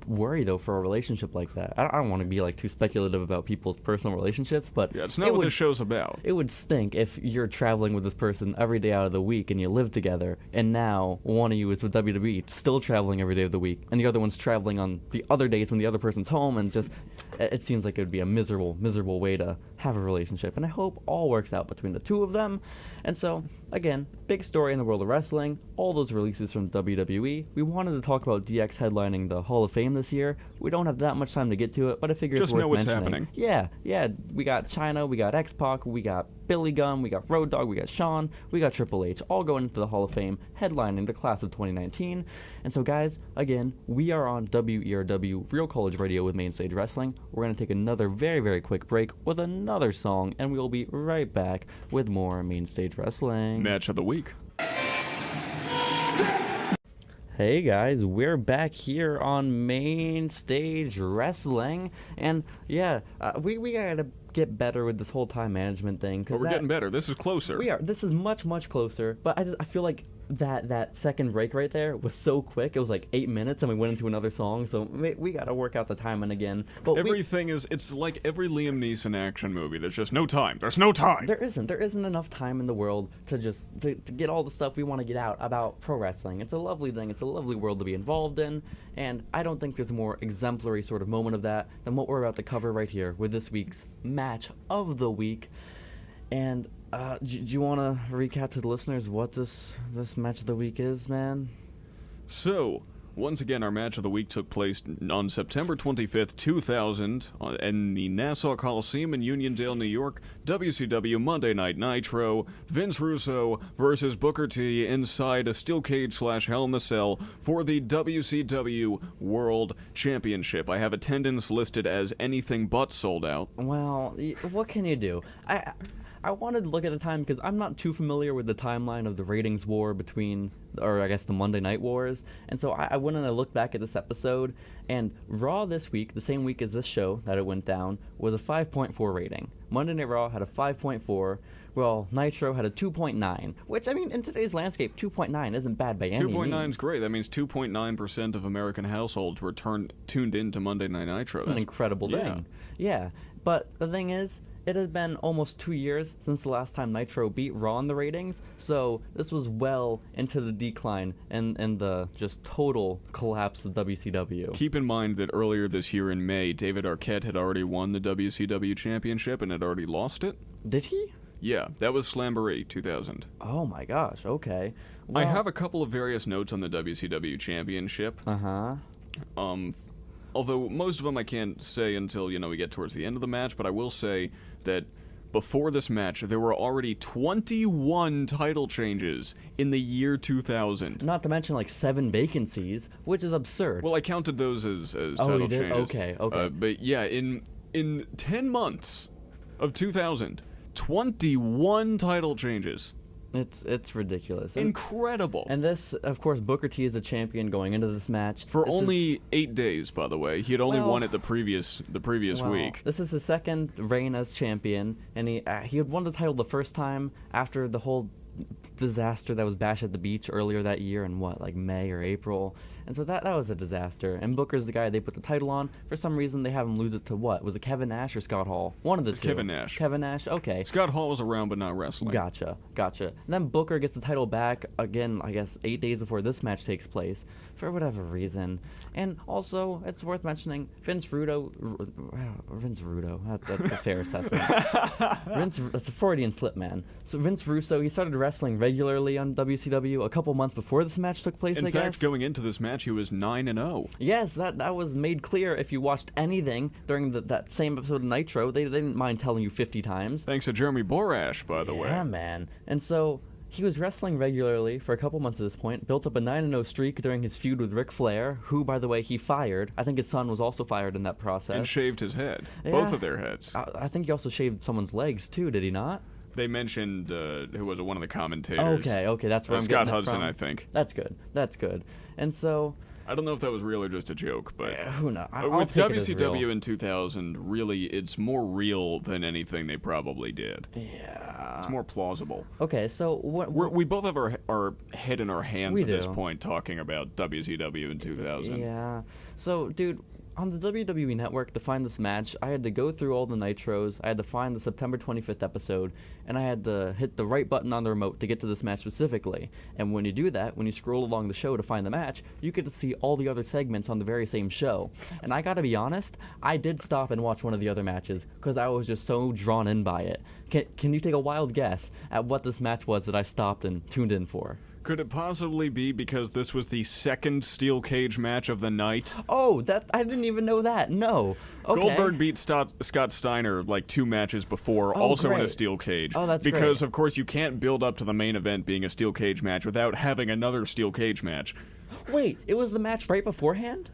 worry, though, for a relationship like that. I don't want to be too speculative about people's personal relationships, but yeah, it's not what this show's about. It would stink if you're traveling with this person every day out of the week and you live together, and now one of you is with WWE, still traveling every day of the week, and the other one's traveling on the other days when the other person's home, and just it seems like it would be a miserable way to have a relationship. And I hope all works out between the two of them. And so, again, big story in the world of wrestling, all those releases from WWE. We wanted to talk about DX headlining the Hall of Fame this year. We don't have that much time to get to it, but I figure it's worth mentioning. Just know what's happening. Yeah. We got Chyna, we got X-Pac, we got Billy Gunn, we got Road Dogg, we got Shawn, we got Triple H, all going into the Hall of Fame, headlining the class of 2019. And so, guys, again, we are on WERW, Real College Radio with Mainstage Wrestling. We're going to take another very, very quick break with another song, and we'll be right back with more Mainstage Wrestling. Match of the week. Hey guys, we're back here on Main Stage Wrestling, and we gotta get better with this whole time management thing. But we're getting better. This is closer. We are. This is much, much closer. But I feel like that second break right there was so quick. It was 8 minutes, and we went into another song. So we gotta work out the timing again. But it's like every Liam Neeson action movie. There's just no time. There's no time. There isn't enough time in the world to get all the stuff we want to get out about pro wrestling. It's a lovely thing. It's a lovely world to be involved in, and I don't think there's a more exemplary sort of moment of that than what we're about to cover right here with this week's match of the week. And do you want to recap to the listeners what this match of the week is, man? So, once again, our match of the week took place on September 25th, 2000, in the Nassau Coliseum in Uniondale, New York. WCW Monday Night Nitro. Vince Russo versus Booker T inside a steel cage / Hell in a Cell for the WCW World Championship. I have attendance listed as anything but sold out. Well, what can you do? I wanted to look at the time because I'm not too familiar with the timeline of the ratings war between, or I guess the Monday Night Wars, and so I went and I looked back at this episode, and Raw this week, the same week as this show that it went down, was a 5.4 rating. Monday Night Raw had a 5.4. Well, Nitro had a 2.9, which, I mean, in today's landscape, 2.9 isn't bad by any means. 2.9 is great. That means 2.9% of American households were tuned into Monday Night Nitro. That's an incredible thing. Yeah, but the thing is, it had been almost 2 years since the last time Nitro beat Raw in the ratings, so this was well into the decline and the just total collapse of WCW. Keep in mind that earlier this year in May, David Arquette had already won the WCW Championship and had already lost it. Did he? Yeah, that was Slamboree 2000. Oh my gosh, okay. Well, I have a couple of various notes on the WCW Championship. Uh-huh. Although most of them I can't say until, we get towards the end of the match, but I will say that before this match, there were already 21 title changes in the year 2000. Not to mention, 7 vacancies, which is absurd. Well, I counted those as you title did? changes. Okay. But yeah, in 10 months of 2000, 21 title changes. It's ridiculous. Incredible. And this, of course, Booker T is a champion going into this match. For only 8 days, by the way. He had only won it the previous week. This is his second reign as champion, and he had won the title the first time after the whole disaster that was Bash at the Beach earlier that year in May or April. And so that was a disaster. And Booker's the guy they put the title on. For some reason, they have him lose it to what? Was it Kevin Nash or Scott Hall? One of the two. Kevin Nash. Kevin Nash, okay. Scott Hall was around but not wrestling. Gotcha. And then Booker gets the title back again, I guess, 8 days before this match takes place, for whatever reason. And also, it's worth mentioning, Vince Russo, that's a fair assessment. That's a Freudian slip, man. So Vince Russo, he started wrestling regularly on WCW a couple months before this match took place, I guess. In fact, going into this match, he was 9-0. Yes, that was made clear if you watched anything during that same episode of Nitro. They didn't mind telling you 50 times. Thanks to Jeremy Borash, by the way. Yeah, man. And so he was wrestling regularly for a couple months at this point, built up a 9-0 streak during his feud with Ric Flair, who, by the way, he fired. I think his son was also fired in that process. And shaved his head. Yeah. Both of their heads. I think he also shaved someone's legs, too, did he not? They mentioned, who was it, one of the commentators. Okay, that's where I'm Scott getting it Hudson, from. I think. That's good. And so... I don't know if that was real or just a joke, but who knows? With WCW in 2000, really, it's more real than anything they probably did. Yeah. It's more plausible. Okay, so we both have our head in our hands at this do. point talking about WCW in 2000. Yeah. So, dude, on the WWE Network, to find this match, I had to go through all the Nitros, I had to find the September 25th episode, and I had to hit the right button on the remote to get to this match specifically. And when you do that, when you scroll along the show to find the match, you get to see all the other segments on the very same show. And I gotta be honest, I did stop and watch one of the other matches, because I was just so drawn in by it. Can you take a wild guess at what this match was that I stopped and tuned in for? Could it possibly be because this was the second steel cage match of the night? Oh, I didn't even know that. No. Okay. Goldberg beat Scott Steiner 2 matches before, also great. In a steel cage. Oh, that's because, great. Of course, you can't build up to the main event being a steel cage match without having another steel cage match. Wait, it was the match right beforehand?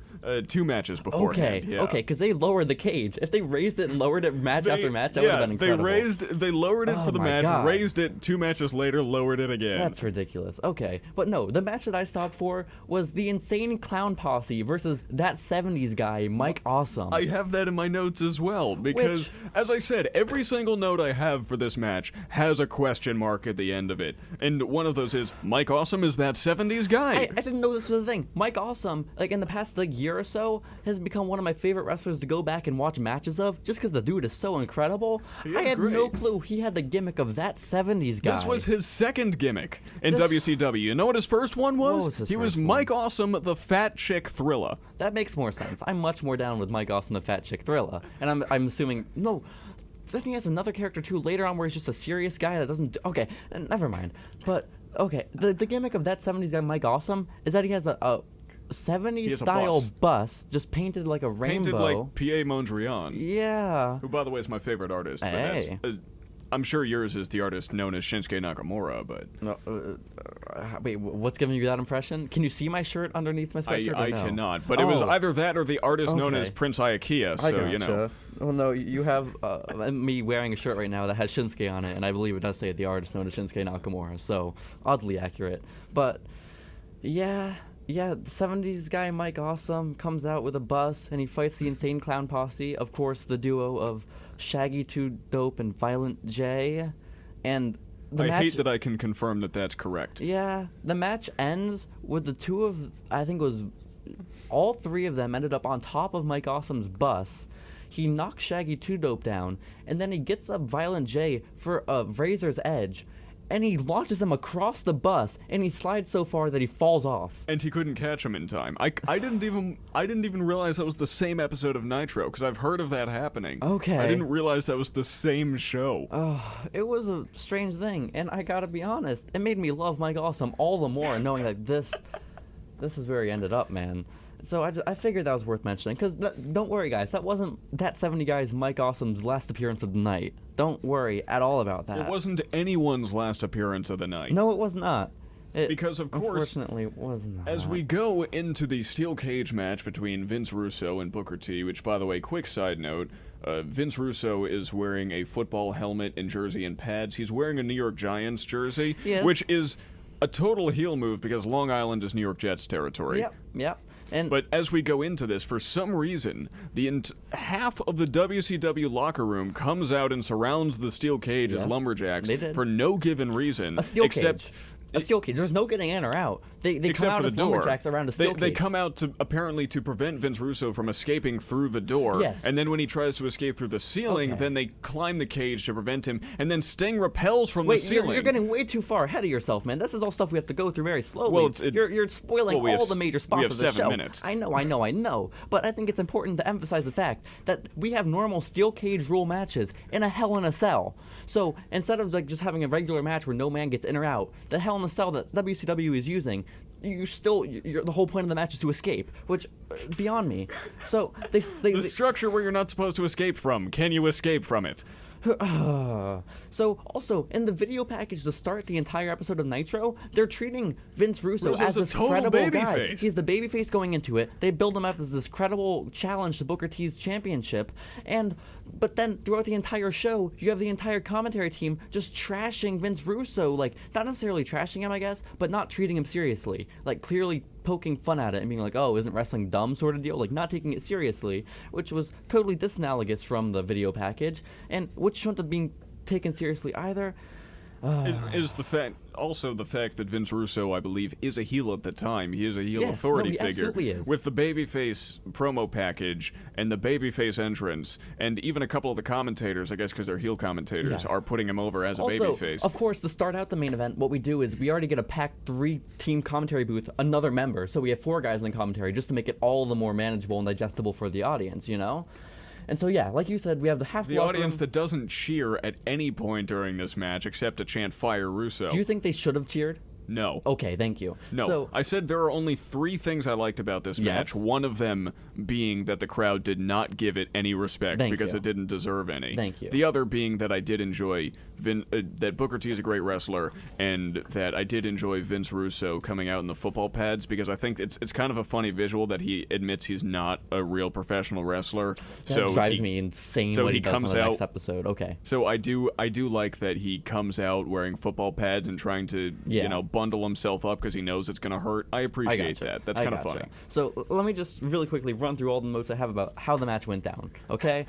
2 matches beforehand. Okay, because they lowered the cage. If they raised it and lowered it match after match, that would have been incredible. They lowered it for the match, God. raised it 2 matches later, lowered it again. That's ridiculous. Okay, but no, the match that I stopped for was the Insane Clown Posse versus that 70s guy, Mike Awesome. I have that in my notes as well, because, as I said, every single note I have for this match has a question mark at the end of it. And one of those is, Mike Awesome is that 70s guy. I didn't know this was a thing. Mike Awesome, in the past year or so, has become one of my favorite wrestlers to go back and watch matches of, just because the dude is so incredible. I had no clue he had the gimmick of that 70s guy. This was his second gimmick in WCW. You know what his first one was? What was his He was first one? Mike Awesome, the Fat Chick Thriller. That makes more sense. I'm much more down with Mike Awesome, the Fat Chick Thriller. And I'm assuming, no, then he has another character too later on where he's just a serious guy that doesn't, okay, never mind. But, okay, the gimmick of that 70s guy, Mike Awesome, is that he has a 70s style bus just painted like a rainbow. Painted like P.A. Mondrian. Yeah. Who, by the way, is my favorite artist. Hey. But I'm sure yours is the artist known as Shinsuke Nakamura, but... No, wait, what's giving you that impression? Can you see my shirt underneath my sweatshirt? I cannot, but it was either that or the artist known as Prince Iakia, so, you know. Well, no, you have me wearing a shirt right now that has Shinsuke on it, and I believe it does say the artist known as Shinsuke Nakamura, so oddly accurate. But, yeah, the 70s guy Mike Awesome comes out with a bus, and he fights the Insane Clown Posse, of course, the duo of Shaggy 2 Dope and Violent J, and the match... hate that I can confirm that that's correct. Yeah, the match ends with the two of, I think it was, all three of them ended up on top of Mike Awesome's bus. He knocks Shaggy 2 Dope down, and then he gets up Violent J for a Razor's Edge, and he launches him across the bus, and he slides so far that he falls off. And he couldn't catch him in time. I didn't even realize that was the same episode of Nitro, because I've heard of that happening. Okay. I didn't realize that was the same show. It was a strange thing, and I gotta be honest, it made me love Mike Awesome all the more, knowing that this is where he ended up, man. So I figured that was worth mentioning, because don't worry, guys, that wasn't that 70 guy's Mike Awesome's last appearance of the night. Don't worry at all about that. It wasn't anyone's last appearance of the night. No, it was not. Because, of course, unfortunately, it was not. As we go into the steel cage match between Vince Russo and Booker T, which, by the way, quick side note, Vince Russo is wearing a football helmet and jersey and pads. He's wearing a New York Giants jersey, which is a total heel move because Long Island is New York Jets territory. Yep. But as we go into this, for some reason, half of the WCW locker room comes out and surrounds the steel cage as lumberjacks for no given reason. A steel cage. A steel cage. There's no getting in or out. They come out as lumberjacks around a steel cage. They come out apparently to prevent Vince Russo from escaping through the door. Yes. And then when he tries to escape through the ceiling, then they climb the cage to prevent him. And then Sting repels from the ceiling. You're getting way too far ahead of yourself, man. This is all stuff we have to go through very slowly. Well, you're spoiling all the major spots of the show. We have 7 minutes. I know. But I think it's important to emphasize the fact that we have normal steel cage rule matches in a Hell in a Cell. So instead of just having a regular match where no man gets in or out, the Hell in a Cell that WCW is using, the whole point of the match is to escape, which beyond me. So the structure where you're not supposed to escape from. Can you escape from it? So also in the video package to start the entire episode of Nitro, they're treating Vince Russo as this credible guy. He's the babyface going into it. They build him up as this credible challenge to Booker T's championship, but then throughout the entire show, you have the entire commentary team just trashing Vince Russo, like not necessarily trashing him, I guess, but not treating him seriously, like clearly poking fun at it and being like, oh, isn't wrestling dumb sort of deal, like not taking it seriously, which was totally disanalogous from the video package, and which shouldn't have been taken seriously either. It is the fact that Vince Russo, I believe, is a heel at the time. He is a heel authority figure. Absolutely is. With the babyface promo package and the babyface entrance, and even a couple of the commentators, I guess because they're heel commentators, are putting him over as a babyface. Of course, to start out the main event, what we do is we already get a packed 3-team commentary booth, another member, so we have 4 guys in the commentary just to make it all the more manageable and digestible for the audience, you know? And so, yeah, like you said, we have the audience that doesn't cheer at any point during this match except to chant "Fire Russo." Do you think they should have cheered? No. Okay, thank you. No. So, I said there are only 3 things I liked about this match, one of them being that the crowd did not give it any respect because it didn't deserve any. Thank you. The other being that I did enjoy that Booker T is a great wrestler, and that I did enjoy Vince Russo coming out in the football pads, because I think it's kind of a funny visual that he admits he's not a real professional wrestler. That drives me insane when he comes out next episode. Okay. So I do like that he comes out wearing football pads and trying to bundle himself up because he knows it's going to hurt. I appreciate that. That's kind of funny. So let me just really quickly run through all the notes I have about how the match went down. Okay.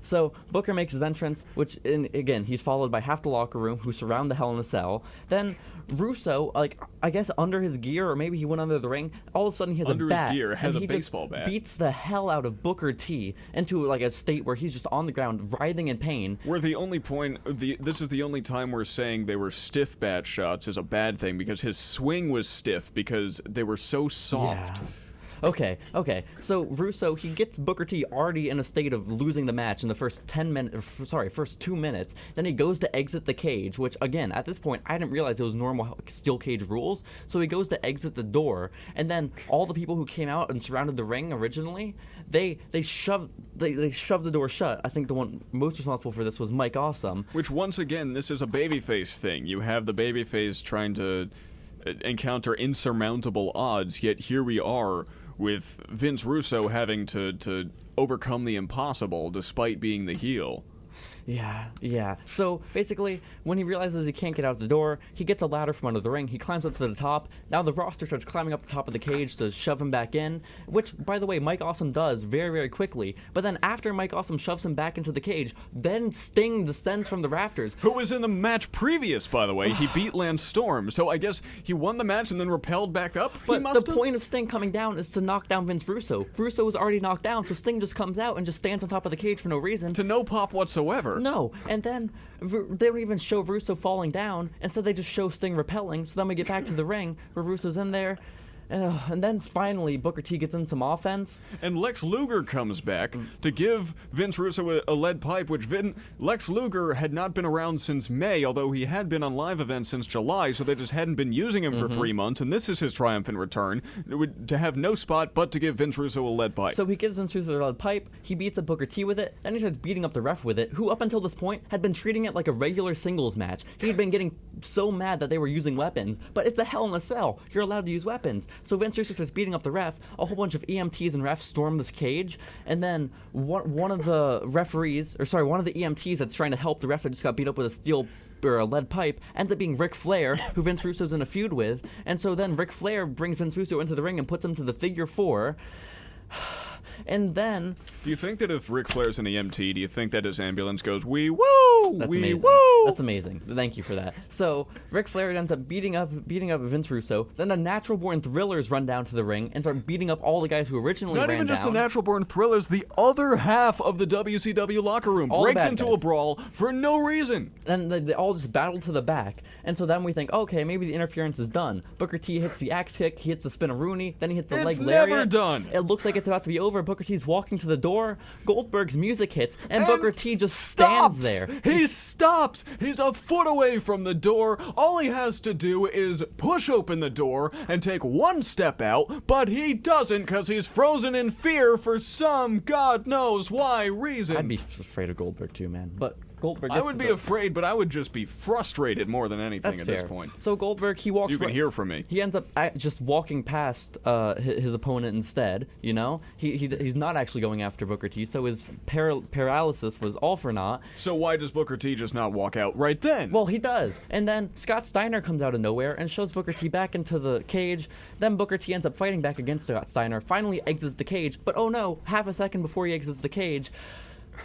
So Booker makes his entrance, which again he's followed by half the locker room who surround the Hell in a Cell. Then Russo, I guess under his gear, or maybe he went under the ring, all of a sudden he has under a bat. His gear, has and a baseball bat. Beats the hell out of Booker T into a state where he's just on the ground writhing in pain. Where the only point, this is the only time we're saying they were stiff bat shots is a bad thing, because his swing was stiff because they were so soft. Yeah. Okay. So Russo, he gets Booker T already in a state of losing the match in the first 2 minutes. Then he goes to exit the cage, which again, at this point, I didn't realize it was normal steel cage rules. So he goes to exit the door, and then all the people who came out and surrounded the ring originally, they shoved the door shut. I think the one most responsible for this was Mike Awesome. Which, once again, this is a babyface thing. You have the babyface trying to encounter insurmountable odds, yet here we are with Vince Russo having to overcome the impossible despite being the heel. Yeah. So basically, when he realizes he can't get out the door, he gets a ladder from under the ring. He climbs up to the top. Now the roster starts climbing up the top of the cage to shove him back in, which, by the way, Mike Awesome does very, very quickly. But then after Mike Awesome shoves him back into the cage, then Sting descends from the rafters. Who was in the match previous, by the way. He beat Lance Storm, so I guess he won the match and then rappelled back up? But the point of Sting coming down is to knock down Vince Russo. Russo was already knocked down, so Sting just comes out and just stands on top of the cage for no reason. To no pop whatsoever. No, and then they don't even show Russo falling down. Instead, they just show Sting repelling. So then we get back to the ring where Russo's in there. And then finally, Booker T gets in some offense. And Lex Luger comes back to give Vince Russo a lead pipe, which Lex Luger had not been around since May, although he had been on live events since July, so they just hadn't been using him for 3 months, and this is his triumphant return, to have no spot but to give Vince Russo a lead pipe. So he gives Vince Russo a lead pipe, he beats up Booker T with it, then he starts beating up the ref with it, who up until this point had been treating it like a regular singles match. He had been getting so mad that they were using weapons, but it's a Hell in a Cell. You're allowed to use weapons. So Vince Russo starts beating up the ref. A whole bunch of EMTs and refs storm this cage, and then one of the EMTs that's trying to help the ref that just got beat up with a steel or a lead pipe ends up being Ric Flair, who Vince Russo's in a feud with, and so then Ric Flair brings Vince Russo into the ring and puts him to the figure 4. And then... Do you think that if Ric Flair's an EMT, do you think that his ambulance goes, wee woo, That's wee amazing. woo? That's amazing. Thank you for that. So, Ric Flair ends up beating up Vince Russo. Then the Natural Born Thrillers run down to the ring and start beating up all the guys who originally ran down. Not even just the Natural Born Thrillers, the other half of the WCW locker room breaks into a brawl for no reason. And they all just battle to the back. And so then we think, okay, maybe the interference is done. Booker T hits the axe kick, he hits the spin-a-rooney, then he hits the leg lariat. It's never done. It looks like it's about to be over. Booker T's walking to the door, Goldberg's music hits, and Booker T just stands there. He stops! He's a foot away from the door. All he has to do is push open the door and take one step out, but he doesn't because he's frozen in fear for some God knows why reason. I'd be afraid of Goldberg too, man. But Goldberg I would be afraid, but I would just be frustrated more than anything That's at fair. This point. So Goldberg, he walks... You can hear from me. He ends up just walking past his opponent instead, you know? He's not actually going after Booker T, so his paralysis was all for naught. So why does Booker T just not walk out right then? Well, he does. And then Scott Steiner comes out of nowhere and shoves Booker T back into the cage. Then Booker T ends up fighting back against Scott Steiner, finally exits the cage, but oh no, half a second before he exits the cage,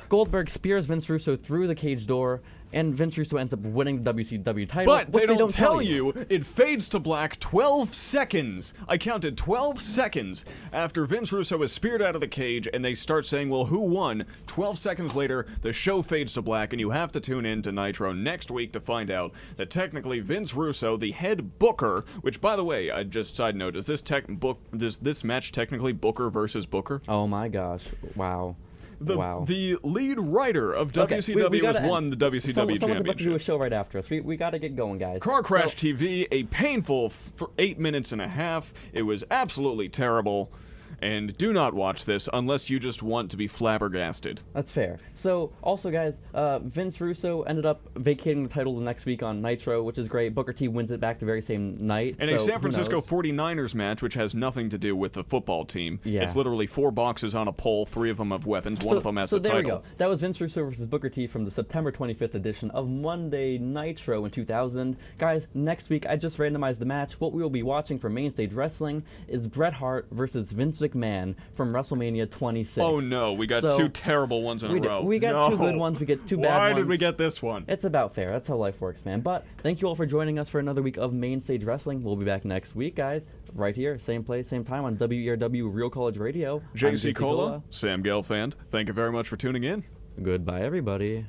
Goldberg spears Vince Russo through the cage door, and Vince Russo ends up winning the WCW title. But they don't tell you, it fades to black 12 seconds. I counted 12 seconds after Vince Russo is speared out of the cage, and they start saying, well, who won? 12 seconds later, the show fades to black, and you have to tune in to Nitro next week to find out that technically Vince Russo, the head booker, which, by the way, I just side note, is this match technically Booker versus Booker? Oh my gosh. Wow. The lead writer of WCW has won the WCW Someone's about to do a Championship. show right after us. We got to get going, guys. Car Crash TV, a painful 8 minutes and a half. It was absolutely terrible. And do not watch this unless you just want to be flabbergasted. That's fair. So, also, guys, Vince Russo ended up vacating the title the next week on Nitro, which is great. Booker T wins it back the very same night. And so a San Francisco who knows? 49ers match, which has nothing to do with the football team. Yeah. It's literally 4 boxes on a pole, 3 of them have weapons, one of them has the title. So there we go. That was Vince Russo versus Booker T from the September 25th edition of Monday Nitro in 2000. Guys, next week, I just randomized the match. What we will be watching for Main Stage Wrestling is Bret Hart versus Vince McMahon from WrestleMania 26. Oh no, we got 2 terrible ones in a row. We got 2 good ones, we get 2 bad ones. Why did we get this one? It's about fair. That's how life works, man. But thank you all for joining us for another week of Main Stage Wrestling. We'll be back next week, guys, right here, same place, same time on WERW Real College Radio. Jacy Cola, Sam Gelfand, thank you very much for tuning in. Goodbye, everybody.